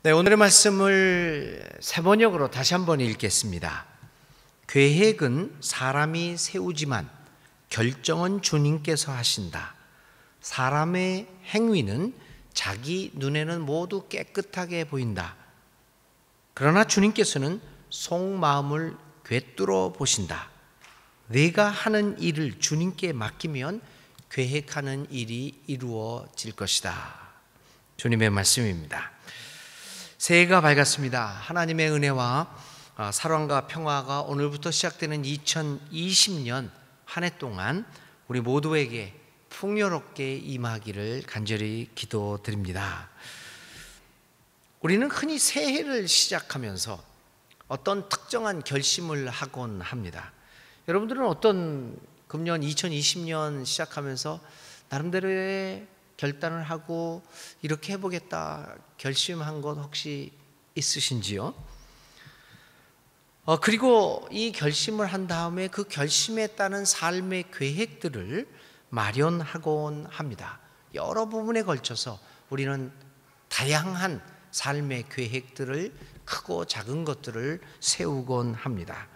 네, 오늘의 말씀을 세 번역으로 다시 한번 읽겠습니다. 계획은 사람이 세우지만 결정은 주님께서 하신다. 사람의 행위는 자기 눈에는 모두 깨끗하게 보인다. 그러나 주님께서는 속마음을 꿰뚫어 보신다. 내가 하는 일을 주님께 맡기면 계획하는 일이 이루어질 것이다. 주님의 말씀입니다. 새해가 밝았습니다. 하나님의 은혜와 사랑과 평화가 오늘부터 시작되는 2020년 한 해 동안 우리 모두에게 풍요롭게 임하기를 간절히 기도드립니다. 우리는 흔히 새해를 시작하면서 어떤 특정한 결심을 하곤 합니다. 여러분들은 어떤 금년 2020년 시작하면서 나름대로의 결단을 하고 이렇게 해보겠다 결심한 것 혹시 있으신지요? 그리고 이 결심을 한 다음에 그 결심에 따른 삶의 계획들을 마련하곤 합니다. 여러 부분에 걸쳐서 우리는 다양한 삶의 계획들을 크고 작은 것들을 세우곤 합니다.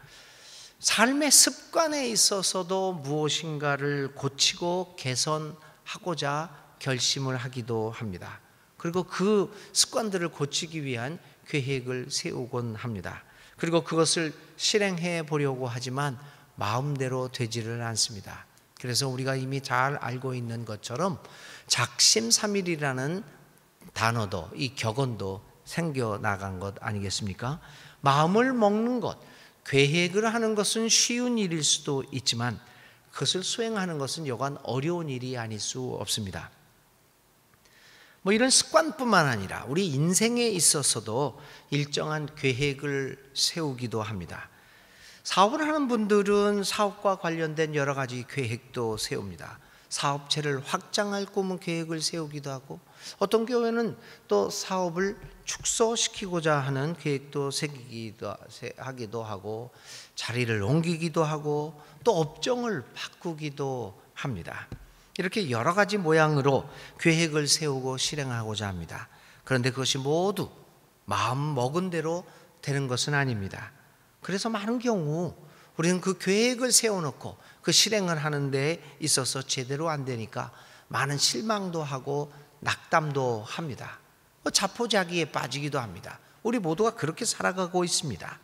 삶의 습관에 있어서도 무엇인가를 고치고 개선하고자 결심을 하기도 합니다. 그리고 그 습관들을 고치기 위한 계획을 세우곤 합니다. 그리고 그것을 실행해 보려고 하지만 마음대로 되지를 않습니다. 그래서 우리가 이미 잘 알고 있는 것처럼 작심삼일이라는 단어도, 이 격언도 생겨나간 것 아니겠습니까? 마음을 먹는 것, 계획을 하는 것은 쉬운 일일 수도 있지만 그것을 수행하는 것은 여간 어려운 일이 아닐 수 없습니다. 이런 습관뿐만 아니라 우리 인생에 있어서도 일정한 계획을 세우기도 합니다. 사업을 하는 분들은 사업과 관련된 여러 가지 계획도 세웁니다. 사업체를 확장할 꿈은 계획을 세우기도 하고, 어떤 경우에는 또 사업을 축소시키고자 하는 계획도 하기도 하고, 자리를 옮기기도 하고, 또 업종을 바꾸기도 합니다. 이렇게 여러 가지 모양으로 계획을 세우고 실행하고자 합니다. 그런데 그것이 모두 마음 먹은 대로 되는 것은 아닙니다. 그래서 많은 경우 우리는 그 계획을 세워놓고 그 실행을 하는 데 있어서 제대로 안 되니까 많은 실망도 하고 낙담도 합니다. 자포자기에 빠지기도 합니다. 우리 모두가 그렇게 살아가고 있습니다.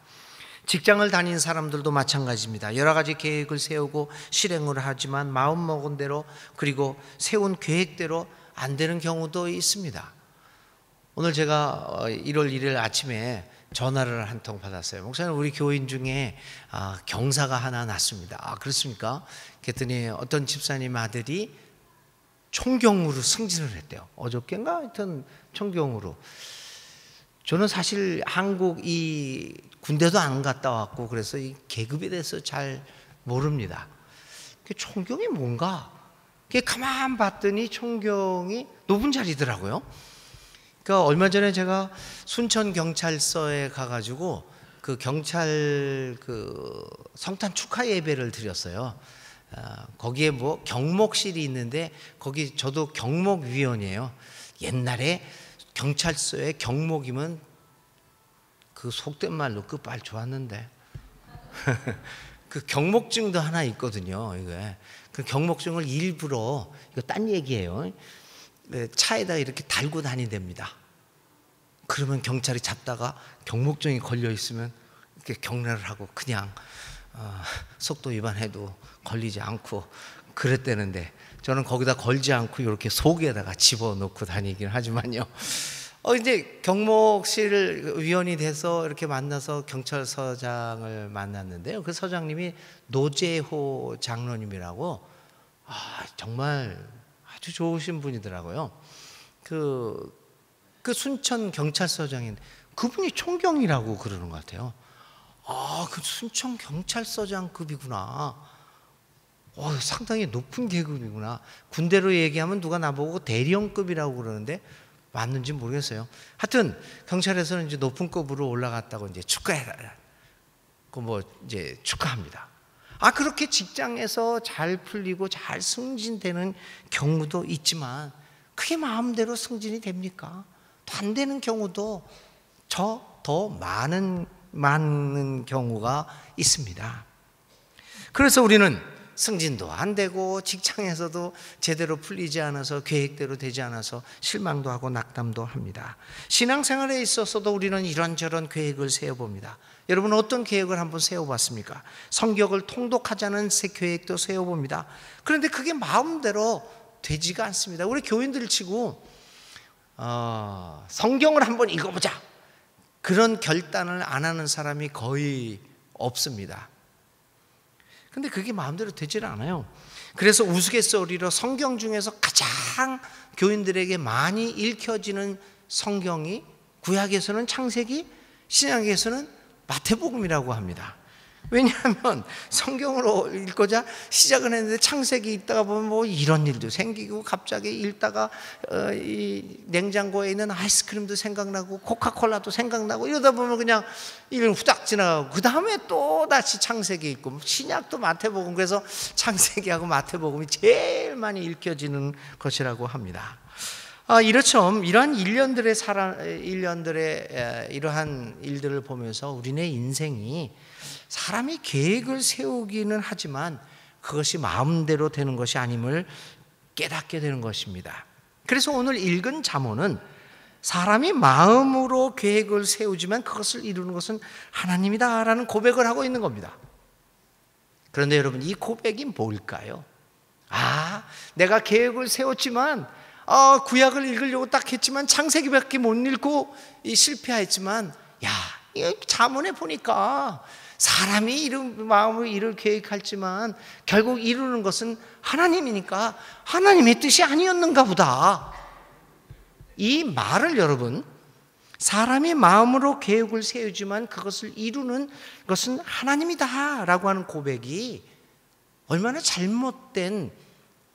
직장을 다니는 사람들도 마찬가지입니다. 여러 가지 계획을 세우고 실행을 하지만 마음 먹은 대로, 그리고 세운 계획대로 안 되는 경우도 있습니다. 오늘 제가 1월 1일 아침에 전화를 한 통 받았어요. 목사님, 우리 교인 중에 경사가 하나 났습니다. 그렇습니까? 그랬더니 어떤 집사님 아들이 총경으로 승진을 했대요. 어저께인가 하여튼 총경으로. 저는 사실 한국 이 군대도 안 갔다 왔고 그래서 이 계급에 대해서 잘 모릅니다. 총경이 뭔가? 가만 봤더니 총경이 높은 자리더라고요. 그러니까 얼마 전에 제가 순천 경찰서에 가가지고 그 경찰 성탄 축하 예배를 드렸어요. 거기에 경목실이 있는데 거기 저도 경목위원이에요. 옛날에 경찰서에 경목이면 그 속된 말로 끝발 좋았는데 그 경목증도 하나 있거든요. 이게 그 경목증을 일부러, 이거 딴 얘기예요, 차에다 이렇게 달고 다닌답니다. 그러면 경찰이 잡다가 경목증이 걸려 있으면 이렇게 경례를 하고 그냥 속도 위반해도 걸리지 않고 그랬대는데, 저는 거기다 걸지 않고 이렇게 속에다가 집어넣고 다니긴 하지만요. 이제 경목실 위원이 돼서 이렇게 만나서 경찰서장을 만났는데요. 그 서장님이 노재호 장로님이라고, 정말 아주 좋으신 분이더라고요. 그 순천 경찰서장인데 그분이 총경이라고 그러는 것 같아요. 그 순천 경찰서장급이구나. 상당히 높은 계급이구나. 군대로 얘기하면 누가 나보고 대령급이라고 그러는데 맞는지 모르겠어요. 하여튼 경찰에서는 이제 높은 급으로 올라갔다고 이제 이제 축하합니다. 그렇게 직장에서 잘 풀리고 잘 승진되는 경우도 있지만 그게 마음대로 승진이 됩니까? 또 안 되는 경우도 더 많은 경우가 있습니다. 그래서 우리는 승진도 안 되고 직장에서도 제대로 풀리지 않아서 계획대로 되지 않아서 실망도 하고 낙담도 합니다. 신앙생활에 있어서도 우리는 이런저런 계획을 세워봅니다. 여러분 어떤 계획을 한번 세워봤습니까? 성경을 통독하자는 새 계획도 세워봅니다. 그런데 그게 마음대로 되지가 않습니다. 우리 교인들 치고 성경을 한번 읽어보자 그런 결단을 안 하는 사람이 거의 없습니다. 근데 그게 마음대로 되질 않아요. 그래서 우스갯소리로 성경 중에서 가장 교인들에게 많이 읽혀지는 성경이 구약에서는 창세기, 신약에서는 마태복음이라고 합니다. 왜냐하면 성경으로 읽고자 시작을 했는데 창세기 읽다가 보면 뭐 이런 일도 생기고 갑자기 읽다가 이 냉장고에 있는 아이스크림도 생각나고 코카콜라도 생각나고 이러다 보면 그냥 일 후딱 지나가고 그 다음에 또 다시 창세기 읽고 신약도 마태복음, 그래서 창세기하고 마태복음이 제일 많이 읽혀지는 것이라고 합니다. 이러한 일련들의 이러한 일들을 보면서 우리네 인생이 사람이 계획을 세우기는 하지만 그것이 마음대로 되는 것이 아님을 깨닫게 되는 것입니다. 그래서 오늘 읽은 잠언은 사람이 마음으로 계획을 세우지만 그것을 이루는 것은 하나님이다라는 고백을 하고 있는 겁니다. 그런데 여러분, 이 고백이 뭘까요? 내가 계획을 세웠지만 구약을 읽으려고 딱 했지만 창세기밖에 못 읽고 실패했지만 이 잠언에 보니까 사람이 마음으로 일을 계획할지만 결국 이루는 것은 하나님이니까 하나님의 뜻이 아니었는가 보다. 이 말을 여러분, 사람이 마음으로 계획을 세우지만 그것을 이루는 것은 하나님이다 라고 하는 고백이 얼마나 잘못된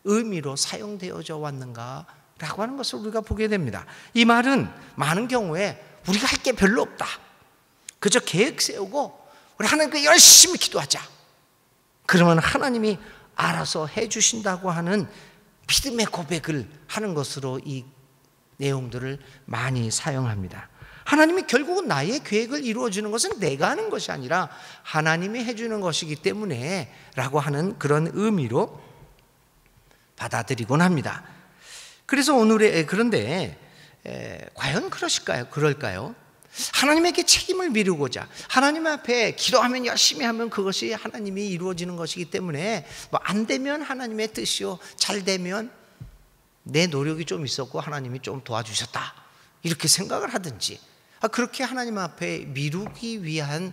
의미로 사용되어져 왔는가 라고 하는 것을 우리가 보게 됩니다. 이 말은 많은 경우에 우리가 할 게 별로 없다, 그저 계획 세우고 우리 하나님께 열심히 기도하자, 그러면 하나님이 알아서 해주신다고 하는 믿음의 고백을 하는 것으로 이 내용들을 많이 사용합니다. 하나님이 결국은 나의 계획을 이루어주는 것은 내가 하는 것이 아니라 하나님이 해주는 것이기 때문에 라고 하는 그런 의미로 받아들이곤 합니다. 그래서 그런데 과연 그럴까요? 하나님에게 책임을 미루고자 하나님 앞에 기도하면 열심히 하면 그것이 하나님이 이루어지는 것이기 때문에 안 되면 하나님의 뜻이요, 잘 되면 내 노력이 좀 있었고 하나님이 좀 도와주셨다 이렇게 생각을 하든지, 그렇게 하나님 앞에 미루기 위한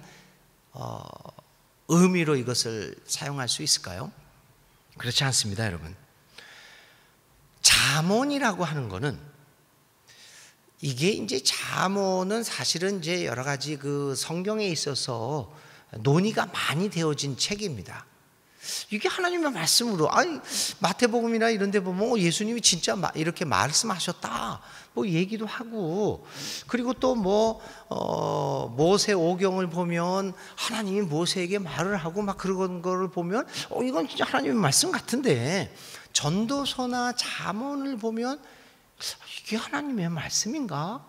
의미로 이것을 사용할 수 있을까요? 그렇지 않습니다, 여러분. 잠언이라고 하는 거는, 이게 이제 잠언은 사실은 이제 여러 가지 그 성경에 있어서 논의가 많이 되어진 책입니다. 이게 하나님의 말씀으로, 마태복음이나 이런 데 보면 예수님이 진짜 이렇게 말씀하셨다 얘기도 하고, 그리고 또 모세 오경을 보면 하나님이 모세에게 말을 하고 그런 거를 보면 이건 진짜 하나님의 말씀 같은데, 전도서나 잠언을 보면 이게 하나님의 말씀인가?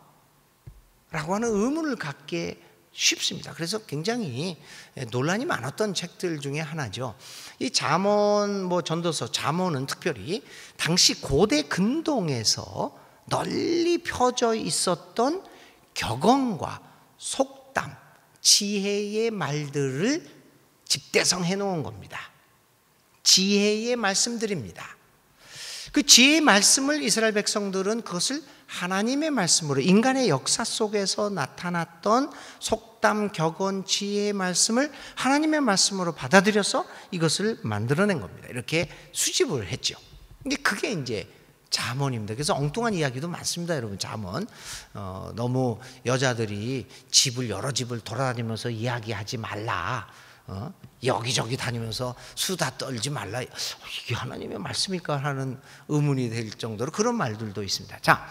라고 하는 의문을 갖게 쉽습니다. 그래서 굉장히 논란이 많았던 책들 중에 하나죠. 이 잠언, 전도서, 잠언은 특별히 당시 고대 근동에서 널리 펴져 있었던 격언과 속담, 지혜의 말들을 집대성해 놓은 겁니다. 지혜의 말씀들입니다. 그 지혜의 말씀을 이스라엘 백성들은 그것을 하나님의 말씀으로, 인간의 역사 속에서 나타났던 속담, 격언, 지혜의 말씀을 하나님의 말씀으로 받아들여서 이것을 만들어낸 겁니다. 이렇게 수집을 했죠. 근데 그게 이제 잠언입니다. 그래서 엉뚱한 이야기도 많습니다, 여러분. 잠언, 너무 여자들이 여러 집을 돌아다니면서 이야기하지 말라, 여기저기 다니면서 수다 떨지 말라, 이게 하나님의 말씀일까 하는 의문이 될 정도로 그런 말들도 있습니다. 자,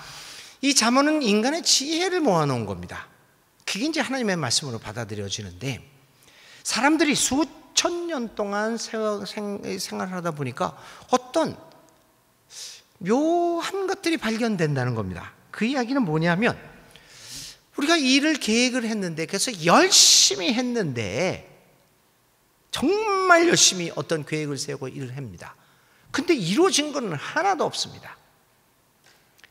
이 잠언은 인간의 지혜를 모아놓은 겁니다. 그게 이제 하나님의 말씀으로 받아들여지는데, 사람들이 수천 년 동안 생활하다 보니까 어떤 묘한 것들이 발견된다는 겁니다. 그 이야기는 뭐냐면, 우리 우리가 일을 계획을 했는데, 그래서 열심히 했는데, 정말 열심히 어떤 계획을 세우고 일을 합니다. 근데 이루어진 건 하나도 없습니다.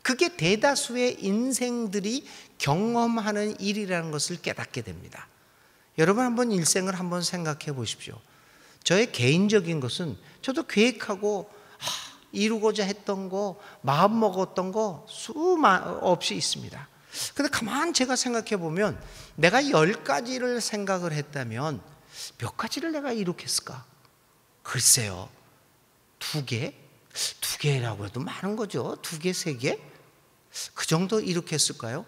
그게 대다수의 인생들이 경험하는 일이라는 것을 깨닫게 됩니다. 여러분 한번 일생을 한번 생각해 보십시오. 저의 개인적인 것은 저도 계획하고 이루고자 했던 거, 마음 먹었던 거 수없이 있습니다. 근데 가만 제가 생각해 보면 내가 10가지를 생각을 했다면 몇 가지를 내가 이룩했을까? 글쎄요, 2개? 2개라고 해도 많은 거죠. 2개, 3개? 그 정도 이룩했을까요?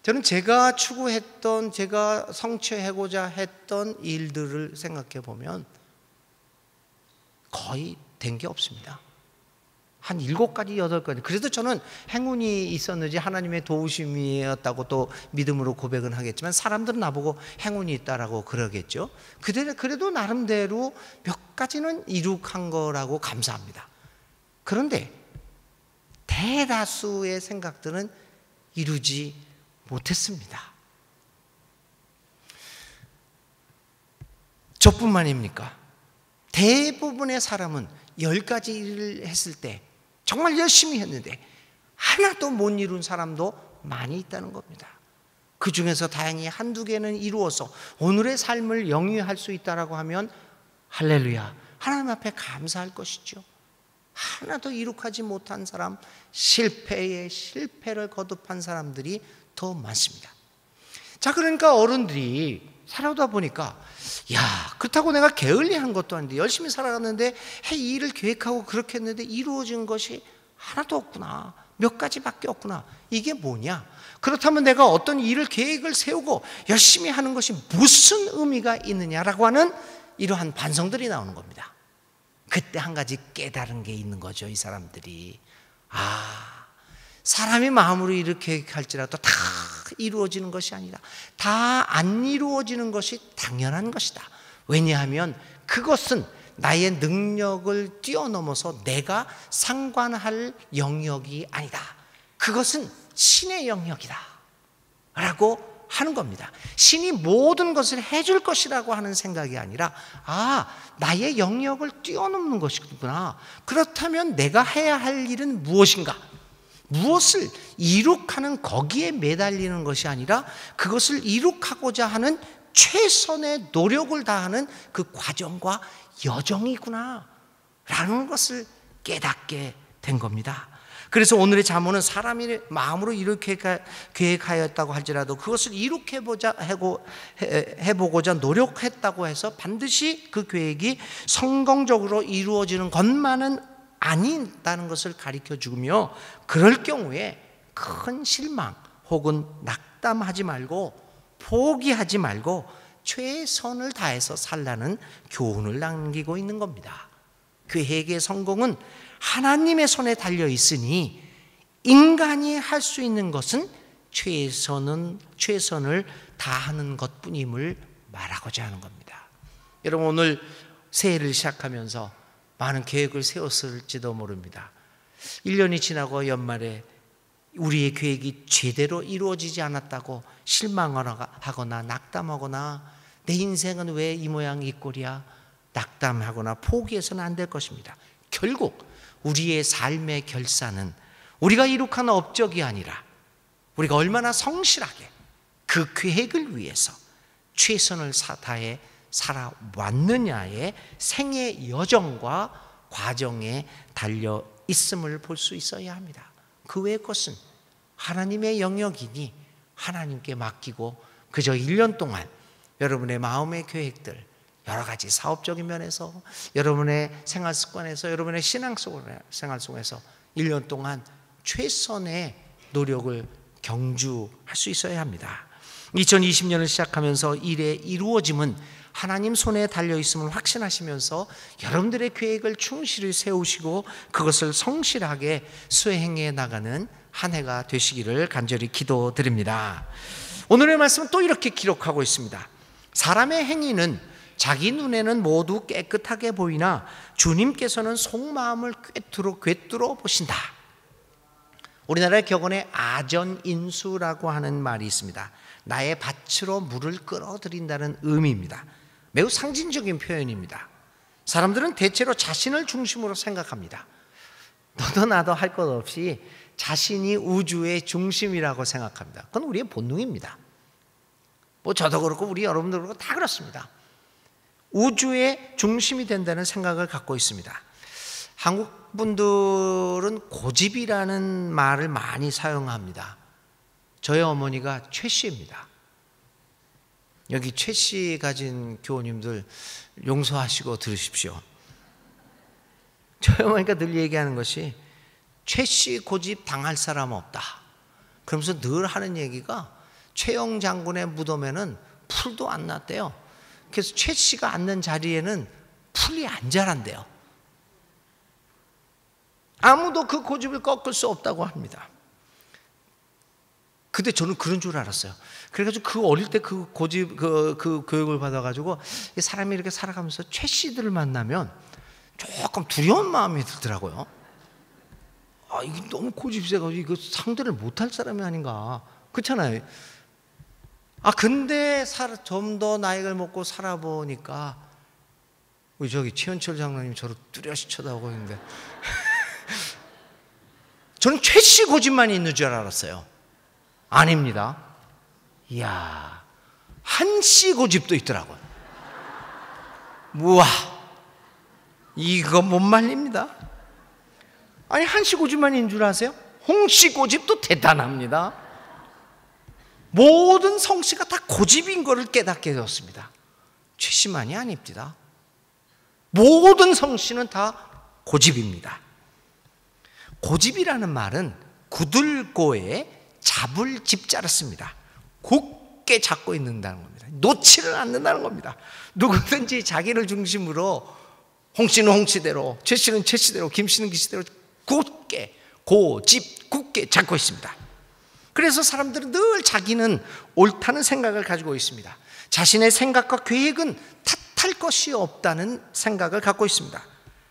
저는 제가 추구했던, 제가 성취하고자 했던 일들을 생각해 보면 거의 된 게 없습니다. 한 7가지, 8가지. 그래도 저는 행운이 있었는지 하나님의 도우심이었다고 또 믿음으로 고백은 하겠지만, 사람들은 나보고 행운이 있다라고 그러겠죠. 그래도 나름대로 몇 가지는 이룩한 거라고 감사합니다. 그런데 대다수의 생각들은 이루지 못했습니다. 저뿐만입니까? 대부분의 사람은 10가지 일을 했을 때 정말 열심히 했는데 하나도 못 이룬 사람도 많이 있다는 겁니다. 그 중에서 다행히 1-2개는 이루어서 오늘의 삶을 영위할 수 있다라고 하면 할렐루야, 하나님 앞에 감사할 것이죠. 하나도 이룩하지 못한 사람, 실패에 실패를 거듭한 사람들이 더 많습니다. 자, 그러니까 어른들이 살아오다 보니까, 야, 그렇다고 내가 게을리한 것도 아닌데 열심히 살아갔는데 이 일을 계획하고 그렇게 했는데 이루어진 것이 하나도 없구나, 몇 가지밖에 없구나. 이게 뭐냐? 그렇다면 내가 어떤 일을 계획을 세우고 열심히 하는 것이 무슨 의미가 있느냐라고 하는 이러한 반성들이 나오는 겁니다. 그때 한 가지 깨달은 게 있는 거죠. 이 사람들이, 사람이 마음으로 이렇게 할지라도 다 이루어지는 것이 아니라 다 안 이루어지는 것이 당연한 것이다. 왜냐하면 그것은 나의 능력을 뛰어넘어서 내가 상관할 영역이 아니다. 그것은 신의 영역이다 라고 하는 겁니다. 신이 모든 것을 해줄 것이라고 하는 생각이 아니라, 나의 영역을 뛰어넘는 것이구나. 그렇다면 내가 해야 할 일은 무엇인가? 무엇을 이룩하는 거기에 매달리는 것이 아니라 그것을 이룩하고자 하는 최선의 노력을 다하는 그 과정과 여정이구나 라는 것을 깨닫게 된 겁니다. 그래서 오늘의 잠언은 사람이 마음으로 이렇게 계획하였다고 할지라도 그것을 해보고자 노력했다고 해서 반드시 그 계획이 성공적으로 이루어지는 것만은 아니다는 것을 가르쳐주며, 그럴 경우에 큰 실망 혹은 낙담하지 말고 포기하지 말고 최선을 다해서 살라는 교훈을 남기고 있는 겁니다. 계획의 성공은 하나님의 손에 달려 있으니 인간이 할 수 있는 것은 최선을 다하는 것뿐임을 말하고자 하는 겁니다. 여러분, 오늘 새해를 시작하면서 많은 계획을 세웠을지도 모릅니다. 1년이 지나고 연말에 우리의 계획이 제대로 이루어지지 않았다고 실망하거나 낙담하거나 내 인생은 왜 이 모양 이 꼴이야 낙담하거나 포기해서는 안 될 것입니다. 결국 우리의 삶의 결산은 우리가 이룩한 업적이 아니라 우리가 얼마나 성실하게 그 계획을 위해서 최선을 다해 살아왔느냐의 생의 여정과 과정에 달려 있음을 볼 수 있어야 합니다. 그 외의 것은 하나님의 영역이니 하나님께 맡기고 그저 1년 동안 여러분의 마음의 계획들, 여러 가지 사업적인 면에서, 여러분의 생활 습관에서, 여러분의 신앙생활 속에서 1년 동안 최선의 노력을 경주할 수 있어야 합니다. 2020년을 시작하면서 일의 이루어짐은 하나님 손에 달려있음을 확신하시면서 여러분들의 계획을 충실히 세우시고 그것을 성실하게 수행해 나가는 한 해가 되시기를 간절히 기도드립니다. 오늘의 말씀은 또 이렇게 기록하고 있습니다. 사람의 행위는 자기 눈에는 모두 깨끗하게 보이나 주님께서는 속마음을 꿰뚫어 보신다. 우리나라의 격언에 아전인수라고 하는 말이 있습니다. 나의 밭으로 물을 끌어들인다는 의미입니다. 매우 상징적인 표현입니다. 사람들은 대체로 자신을 중심으로 생각합니다. 너도 나도 할 것 없이 자신이 우주의 중심이라고 생각합니다. 그건 우리의 본능입니다. 뭐 저도 그렇고 우리 여러분도 그렇고 다 그렇습니다. 우주의 중심이 된다는 생각을 갖고 있습니다. 한국 분들은 고집이라는 말을 많이 사용합니다. 저희 어머니가 최 씨입니다. 여기 최 씨 가진 교우님들 용서하시고 들으십시오. 저희 어머니가 늘 얘기하는 것이 최 씨 고집 당할 사람 없다. 그러면서 늘 하는 얘기가 최영 장군의 무덤에는 풀도 안 났대요. 그래서 최 씨가 앉는 자리에는 풀이 안 자란대요. 아무도 그 고집을 꺾을 수 없다고 합니다. 근데 저는 그런 줄 알았어요. 그래가지고 그 어릴 때 그 고집, 그 교육을 받아가지고 사람이 이렇게 살아가면서 최 씨들을 만나면 조금 두려운 마음이 들더라고요. 아, 이게 너무 고집이 세가지고 이거 상대를 못할 사람이 아닌가. 그렇잖아요. 아, 근데 좀 더 나이를 먹고 살아보니까 우리 저기 최현철 장로님 저를 뚜렷이 쳐다보고 있는데 저는 최 씨 고집만 있는 줄 알았어요. 아닙니다. 이야, 한 씨 고집도 있더라고요. 우와, 이거 못 말립니다. 아니, 한 씨 고집만 있는 줄 아세요? 홍 씨 고집도 대단합니다. 모든 성씨가 다 고집인 것을 깨닫게 되었습니다. 최 씨만이 아닙니다. 모든 성씨는 다 고집입니다. 고집이라는 말은 굳을고에 잡을 집자를 씁니다. 굳게 잡고 있는다는 겁니다. 놓지를 않는다는 겁니다. 누구든지 자기를 중심으로 홍씨는 홍씨대로, 최씨는 최씨대로, 김씨는 김씨대로 굳게, 고집 굳게 잡고 있습니다. 그래서 사람들은 늘 자기는 옳다는 생각을 가지고 있습니다. 자신의 생각과 계획은 탓할 것이 없다는 생각을 갖고 있습니다.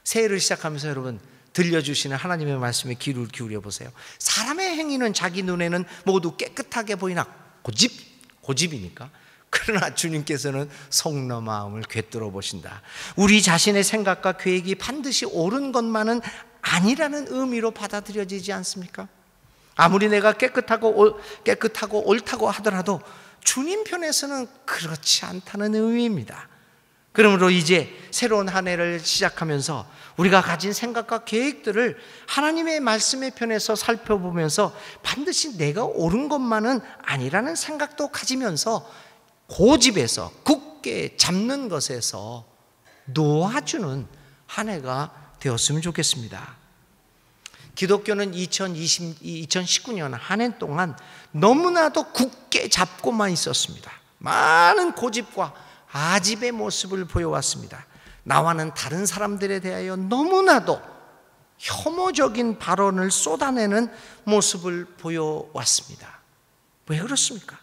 새해를 시작하면서 여러분 들려주시는 하나님의 말씀에 귀를 기울여 보세요. 사람의 행위는 자기 눈에는 모두 깨끗하게 보이나 고집이니까. 그러나 주님께서는 속너 마음을 꿰뚫어 보신다. 우리 자신의 생각과 계획이 반드시 옳은 것만은 아니라는 의미로 받아들여지지 않습니까? 아무리 내가 깨끗하고 옳다고 하더라도 주님 편에서는 그렇지 않다는 의미입니다. 그러므로 이제 새로운 한 해를 시작하면서 우리가 가진 생각과 계획들을 하나님의 말씀의 편에서 살펴보면서 반드시 내가 옳은 것만은 아니라는 생각도 가지면서 고집에서 굳게 잡는 것에서 놓아주는 한 해가 되었으면 좋겠습니다. 기독교는 2019년 한 해 동안 너무나도 굳게 잡고만 있었습니다. 많은 고집과 아집의 모습을 보여왔습니다. 나와는 다른 사람들에 대하여 너무나도 혐오적인 발언을 쏟아내는 모습을 보여왔습니다. 왜 그렇습니까?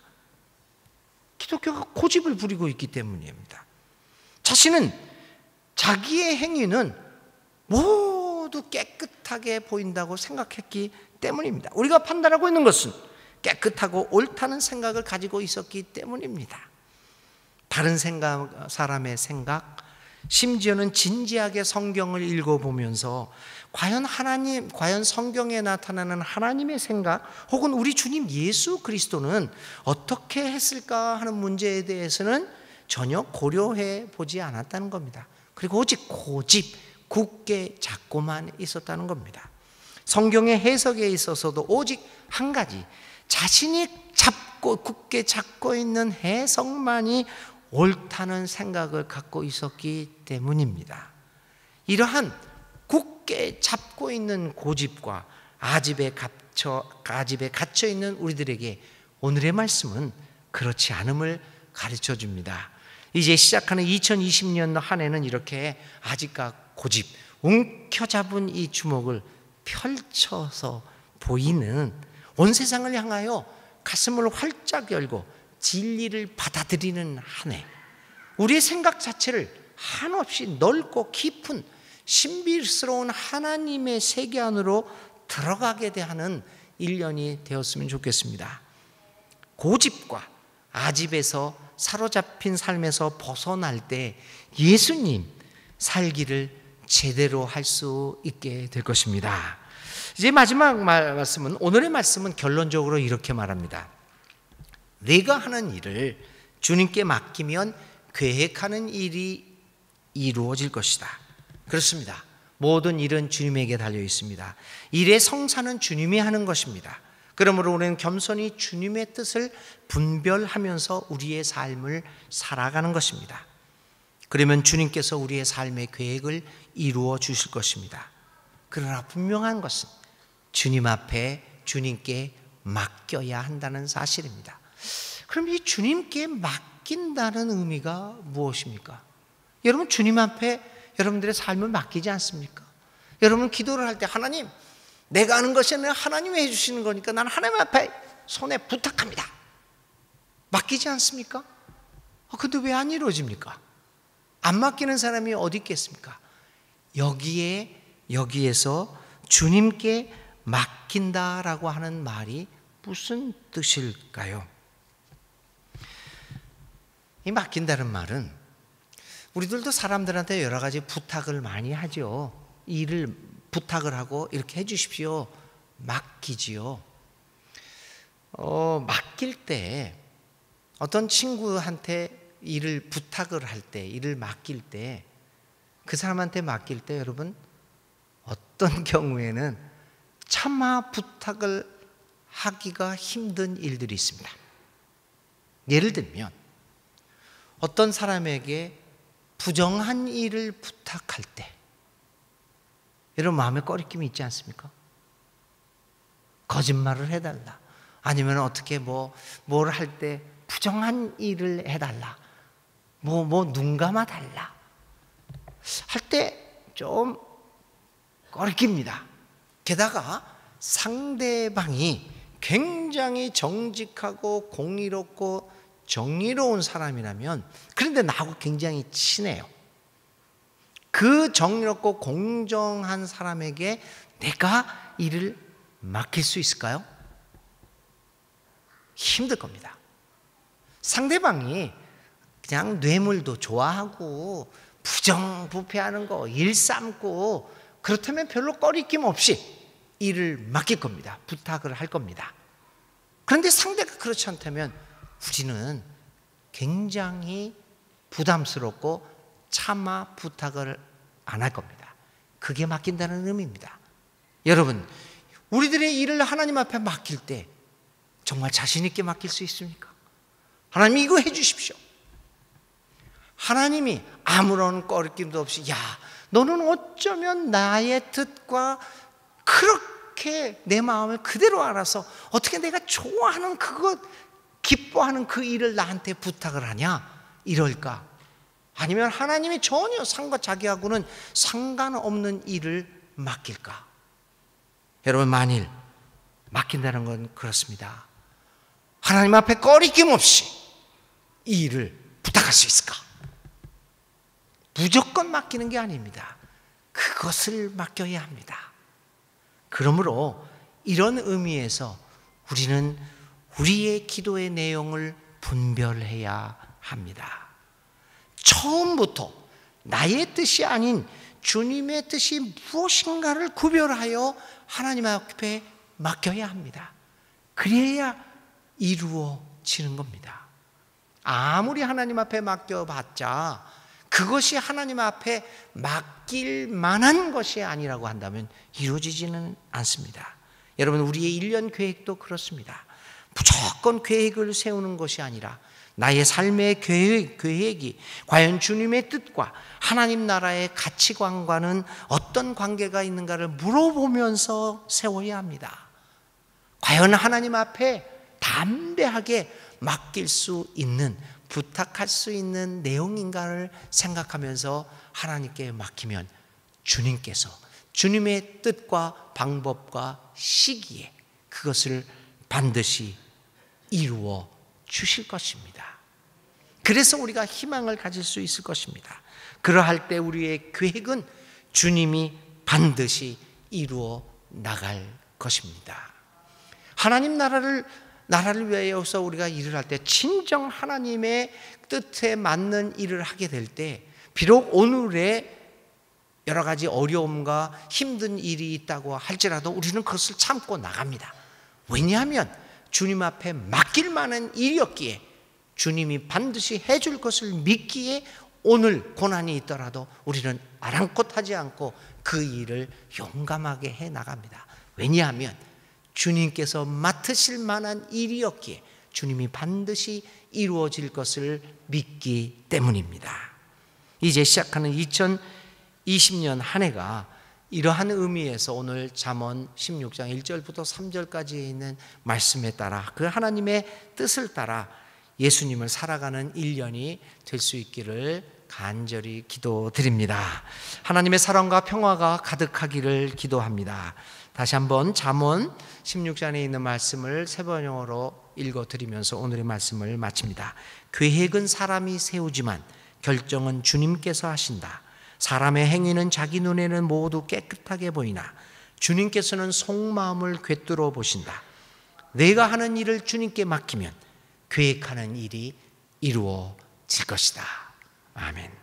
기독교가 고집을 부리고 있기 때문입니다. 자기의 행위는 모두 깨끗하게 보인다고 생각했기 때문입니다. 우리가 판단하고 있는 것은 깨끗하고 옳다는 생각을 가지고 있었기 때문입니다. 다른 사람의 생각, 심지어는 진지하게 성경을 읽어보면서 과연 성경에 나타나는 하나님의 생각 혹은 우리 주님 예수 그리스도는 어떻게 했을까 하는 문제에 대해서는 전혀 고려해 보지 않았다는 겁니다. 그리고 오직 고집, 굳게 잡고만 있었다는 겁니다. 성경의 해석에 있어서도 오직 한 가지, 자신이 굳게 잡고 있는 해석만이 옳다는 생각을 갖고 있었기 때문입니다. 이러한 굳게 잡고 있는 고집과 아집에 갇혀 있는 우리들에게 오늘의 말씀은 그렇지 않음을 가르쳐 줍니다. 이제 시작하는 2020년 한 해는 이렇게 아집과 고집, 움켜잡은 이 주먹을 펼쳐서 보이는 온 세상을 향하여 가슴을 활짝 열고 진리를 받아들이는 한 해, 우리의 생각 자체를 한없이 넓고 깊은 신비스러운 하나님의 세계 안으로 들어가게 하는 1년이 되었으면 좋겠습니다. 고집과 아집에서 사로잡힌 삶에서 벗어날 때 예수님 살기를 제대로 할 수 있게 될 것입니다. 이제 마지막 말씀은, 오늘의 말씀은 결론적으로 이렇게 말합니다. 내가 하는 일을 주님께 맡기면 계획하는 일이 이루어질 것이다. 그렇습니다. 모든 일은 주님에게 달려 있습니다. 일의 성사는 주님이 하는 것입니다. 그러므로 우리는 겸손히 주님의 뜻을 분별하면서 우리의 삶을 살아가는 것입니다. 그러면 주님께서 우리의 삶의 계획을 이루어 주실 것입니다. 그러나 분명한 것은 주님 앞에 주님께 맡겨야 한다는 사실입니다. 그럼 이 주님께 맡긴다는 의미가 무엇입니까? 여러분, 주님 앞에 여러분들의 삶을 맡기지 않습니까? 여러분 기도를 할 때 하나님, 내가 하는 것이 아니라 하나님이 해주시는 거니까 나는 하나님 앞에 손에 부탁합니다. 맡기지 않습니까? 근데 왜 안 이루어집니까? 안 맡기는 사람이 어디 있겠습니까? 여기에서 주님께 맡긴다라고 하는 말이 무슨 뜻일까요? 이 맡긴다는 말은, 우리들도 사람들한테 여러 가지 부탁을 많이 하죠. 일을 부탁을 하고 이렇게 해 주십시오. 맡기지요. 맡길 때, 어떤 친구한테 일을 부탁을 할 때, 일을 맡길 때, 그 사람한테 맡길 때 여러분, 어떤 경우에는 차마 부탁을 하기가 힘든 일들이 있습니다. 예를 들면 어떤 사람에게 부정한 일을 부탁할 때 여러분 마음에 꺼리낌이 있지 않습니까? 거짓말을 해달라, 아니면 어떻게 뭘 할 때 부정한 일을 해달라, 눈 감아달라 할 때 좀 꺼리깁니다. 게다가 상대방이 굉장히 정직하고 공의롭고 정의로운 사람이라면, 그런데 나하고 굉장히 친해요. 그 정의롭고 공정한 사람에게 내가 일을 맡길 수 있을까요? 힘들 겁니다. 상대방이 그냥 뇌물도 좋아하고 부정부패하는 거, 일 삶고, 그렇다면 별로 꺼리낌 없이 일을 맡길 겁니다. 부탁을 할 겁니다. 그런데 상대가 그렇지 않다면 우리는 굉장히 부담스럽고 차마 부탁을 안 할 겁니다. 그게 맡긴다는 의미입니다. 여러분, 우리들의 일을 하나님 앞에 맡길 때 정말 자신 있게 맡길 수 있습니까? 하나님 이거 해 주십시오. 하나님이 아무런 꺼리낌도 없이, 야, 너는 어쩌면 나의 뜻과 그렇게 내 마음을 그대로 알아서 어떻게 내가 좋아하는 그것, 기뻐하는 그 일을 나한테 부탁을 하냐, 이럴까? 아니면 하나님이 전혀 자기하고는 상관없는 일을 맡길까? 여러분, 만일 맡긴다는 건 그렇습니다. 하나님 앞에 꺼리낌 없이 이 일을 부탁할 수 있을까? 무조건 맡기는 게 아닙니다. 그것을 맡겨야 합니다. 그러므로 이런 의미에서 우리는 우리의 기도의 내용을 분별해야 합니다. 처음부터 나의 뜻이 아닌 주님의 뜻이 무엇인가를 구별하여 하나님 앞에 맡겨야 합니다. 그래야 이루어지는 겁니다. 아무리 하나님 앞에 맡겨봤자 그것이 하나님 앞에 맡길 만한 것이 아니라고 한다면 이루어지지는 않습니다. 여러분, 우리의 1년 계획도 그렇습니다. 무조건 계획을 세우는 것이 아니라 나의 삶의 계획이 과연 주님의 뜻과 하나님 나라의 가치관과는 어떤 관계가 있는가를 물어보면서 세워야 합니다. 과연 하나님 앞에 담대하게 맡길 수 있는, 부탁할 수 있는 내용인가를 생각하면서 하나님께 맡기면 주님께서 주님의 뜻과 방법과 시기에 그것을 반드시 이루어 주실 것입니다. 그래서 우리가 희망을 가질 수 있을 것입니다. 그러할 때 우리의 계획은 주님이 반드시 이루어 나갈 것입니다. 하나님 나라를 위하여서 우리가 일을 할 때 진정 하나님의 뜻에 맞는 일을 하게 될 때 비록 오늘의 여러 가지 어려움과 힘든 일이 있다고 할지라도 우리는 그것을 참고 나갑니다. 왜냐하면 주님 앞에 맡길 만한 일이었기에, 주님이 반드시 해줄 것을 믿기에 오늘 고난이 있더라도 우리는 아랑곳하지 않고 그 일을 용감하게 해 나갑니다. 왜냐하면 주님께서 맡으실 만한 일이었기에 주님이 반드시 이루어질 것을 믿기 때문입니다. 이제 시작하는 2020년 한 해가 이러한 의미에서 오늘 잠언 16장 1절부터 3절까지에 있는 말씀에 따라 그 하나님의 뜻을 따라 예수님을 살아가는 1년이 될 수 있기를 간절히 기도드립니다. 하나님의 사랑과 평화가 가득하기를 기도합니다. 다시 한번 잠언 16장에 있는 말씀을 세 번역으로 읽어드리면서 오늘의 말씀을 마칩니다. 계획은 사람이 세우지만 결정은 주님께서 하신다. 사람의 행위는 자기 눈에는 모두 깨끗하게 보이나 주님께서는 속마음을 꿰뚫어 보신다. 내가 하는 일을 주님께 맡기면 계획하는 일이 이루어질 것이다. 아멘.